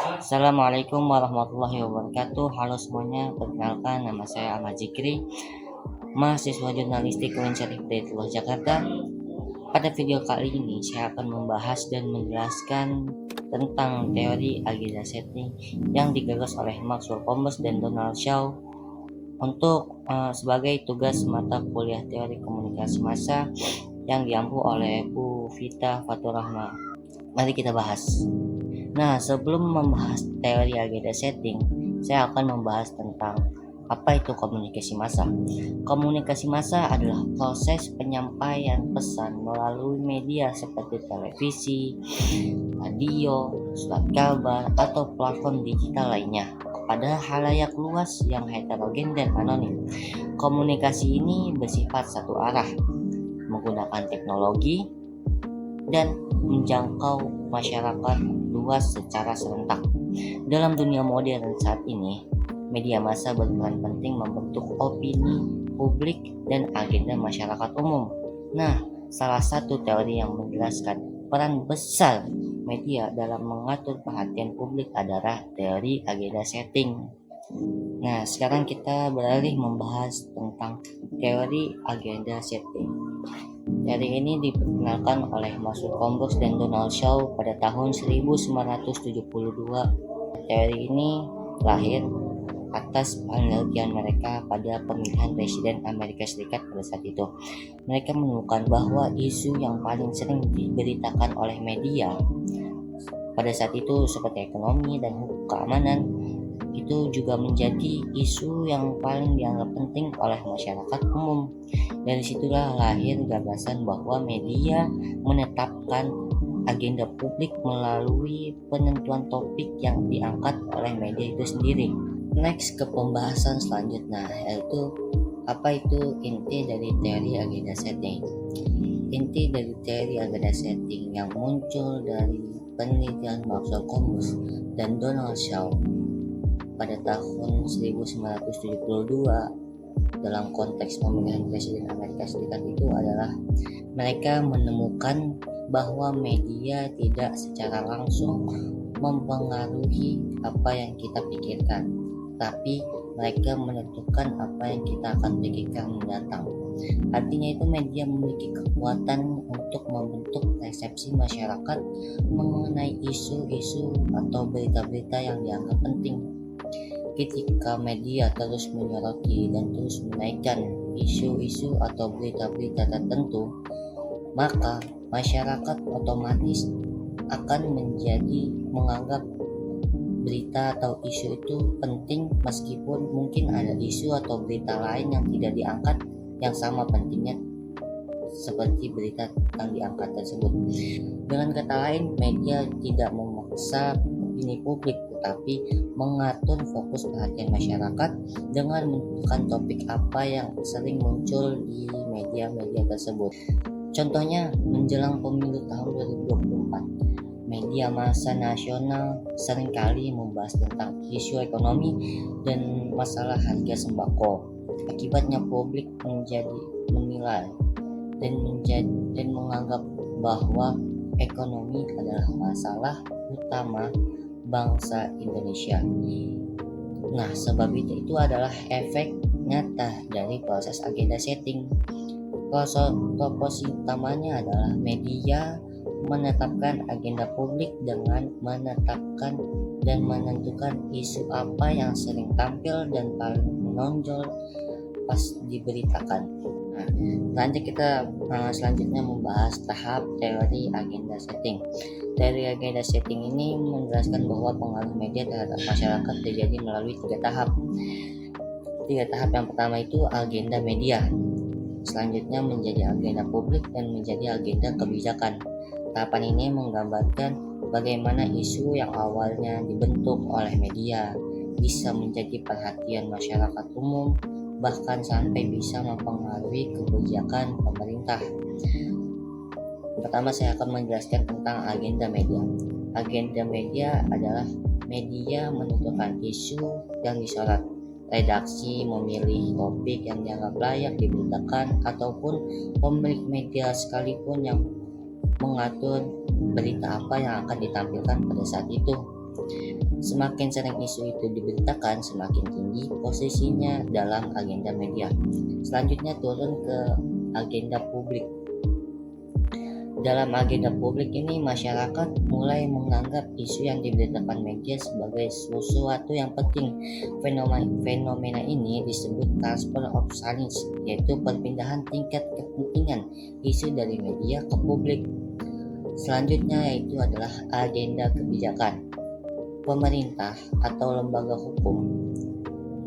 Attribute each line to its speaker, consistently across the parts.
Speaker 1: Assalamualaikum warahmatullahi wabarakatuh. Halo semuanya, perkenalkan nama saya Ahmad Zikri, mahasiswa jurnalistik UIN Syarif Hidayatullah Jakarta. Pada video kali ini saya akan membahas dan menjelaskan tentang teori agenda setting yang digagas oleh Maxwell Combs dan Donald Shaw untuk sebagai tugas mata kuliah teori komunikasi massa yang diampu oleh Bu Vita Faturrahma. Mari kita bahas. Nah, sebelum membahas teori agenda setting, saya akan membahas tentang apa itu komunikasi massa. Komunikasi massa adalah proses penyampaian pesan melalui media seperti televisi, radio, surat kabar, atau platform digital lainnya kepada halayak luas yang heterogen dan anonim. Komunikasi ini bersifat satu arah, menggunakan teknologi dan menjangkau masyarakat luas secara serentak. Dalam dunia modern saat ini, media massa berperan penting membentuk opini publik dan agenda masyarakat umum. Nah, salah satu teori yang menjelaskan peran besar media dalam mengatur perhatian publik adalah teori agenda setting. Nah, sekarang kita beralih membahas tentang teori agenda setting. Teori ini diperkenalkan oleh Maxwell Combs dan Donald Shaw pada tahun 1972. Teori ini lahir atas penelitian mereka pada pemilihan presiden Amerika Serikat pada saat itu. Mereka menemukan bahwa isu yang paling sering diberitakan oleh media pada saat itu seperti ekonomi dan keamanan itu juga menjadi isu yang paling dianggap penting oleh masyarakat umum. Dari situlah lahir gagasan bahwa media menetapkan agenda publik melalui penentuan topik yang diangkat oleh media itu sendiri. Next ke pembahasan selanjutnya, yaitu apa itu inti dari teori agenda setting. Inti dari teori agenda setting yang muncul dari penelitian Maxwell Combs dan Donald Shaw pada tahun 1972 dalam konteks pemilihan presiden Amerika Serikat itu adalah mereka menemukan bahwa media tidak secara langsung mempengaruhi apa yang kita pikirkan, tapi mereka menentukan apa yang kita akan pikirkan mendatang. Artinya itu media memiliki kekuatan untuk membentuk persepsi masyarakat mengenai isu-isu atau berita-berita yang dianggap penting. Ketika media terus menyoroti dan terus menaikkan isu-isu atau berita-berita tertentu, maka masyarakat otomatis akan menjadi menganggap berita atau isu itu penting meskipun mungkin ada isu atau berita lain yang tidak diangkat yang sama pentingnya seperti berita yang diangkat tersebut. Dengan kata lain, media tidak memaksa opini publik tetapi mengatur fokus perhatian masyarakat dengan menentukan topik apa yang sering muncul di media-media tersebut. Contohnya, menjelang pemilu tahun 2024, media massa nasional seringkali membahas tentang isu ekonomi dan masalah harga sembako. Akibatnya publik menilai dan menganggap bahwa ekonomi adalah masalah utama bangsa Indonesia. Nah, sebab itu adalah efek nyata dari proses agenda setting. Proporsi utamanya adalah media menetapkan agenda publik dengan menetapkan dan menentukan isu apa yang sering tampil dan paling menonjol pas diberitakan. Nah, lanjut kita selanjutnya membahas tahap teori agenda setting. Teori agenda setting ini menjelaskan bahwa pengaruh media terhadap masyarakat terjadi melalui tiga tahap. Yang pertama itu agenda media, selanjutnya menjadi agenda publik dan menjadi agenda kebijakan. Tahapan ini menggambarkan bagaimana isu yang awalnya dibentuk oleh media bisa menjadi perhatian masyarakat umum, bahkan sampai bisa mempengaruhi kebijakan pemerintah. Pertama, saya akan menjelaskan tentang agenda media. Agenda media adalah media menentukan isu yang disorot. Redaksi memilih topik yang dianggap layak diberitakan ataupun pemilik media sekalipun yang mengatur berita apa yang akan ditampilkan pada saat itu. Semakin sering isu itu diberitakan, semakin tinggi posisinya dalam agenda media. Selanjutnya turun ke agenda publik. Dalam agenda publik ini, masyarakat mulai menganggap isu yang diberitakan media sebagai sesuatu yang penting. Fenomena ini disebut transfer of science, yaitu perpindahan tingkat kepentingan isu dari media ke publik. Selanjutnya yaitu adalah agenda kebijakan. Pemerintah atau lembaga hukum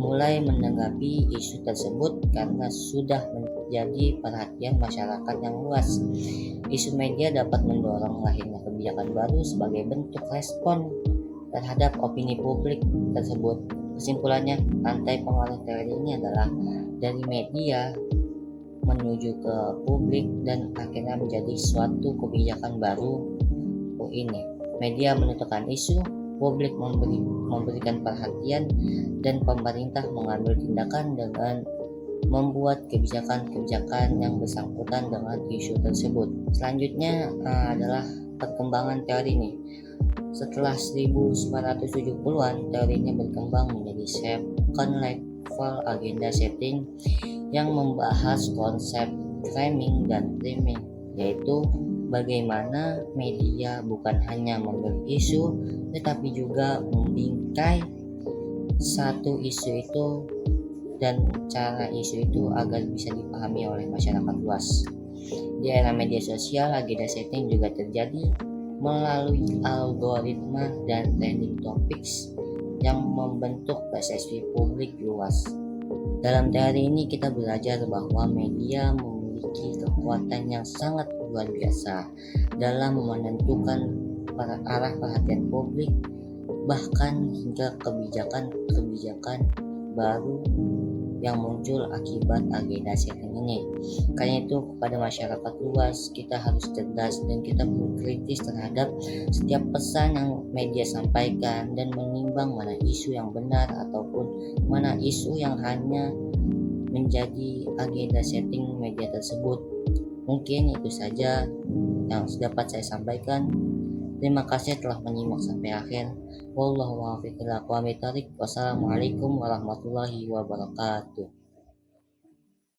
Speaker 1: mulai menanggapi isu tersebut karena sudah menjadi perhatian masyarakat yang luas. Isu media dapat mendorong lahirnya kebijakan baru sebagai bentuk respon terhadap opini publik tersebut. Kesimpulannya, rantai pengaruh teori ini adalah dari media menuju ke publik dan akhirnya menjadi suatu kebijakan baru. Ini media menentukan isu, publik memberikan perhatian, dan pemerintah mengambil tindakan dengan membuat kebijakan-kebijakan yang bersangkutan dengan isu tersebut. Selanjutnya adalah perkembangan teori ini. Setelah 1970-an, teori ini berkembang menjadi second level agenda setting yang membahas konsep framing dan priming, yaitu bagaimana media bukan hanya memberi isu, tetapi juga membingkai satu isu itu dan cara isu itu agar bisa dipahami oleh masyarakat luas. Di era media sosial, agenda setting juga terjadi melalui algoritma dan trending topics yang membentuk persepsi publik luas. Dalam teori ini kita belajar bahwa media memiliki kekuatan yang sangat luar biasa dalam menentukan arah perhatian publik, bahkan hingga kebijakan-kebijakan baru yang muncul akibat agenda setting ini. Karena itu kepada masyarakat luas kita harus cerdas dan kita perlu kritis terhadap setiap pesan yang media sampaikan dan menimbang mana isu yang benar ataupun mana isu yang hanya menjadi agenda setting media tersebut. Mungkin itu saja yang dapat saya sampaikan. Terima kasih telah menyimak sampai akhir. Wallahu a'lam bishawab. Wassalamualaikum warahmatullahi wabarakatuh.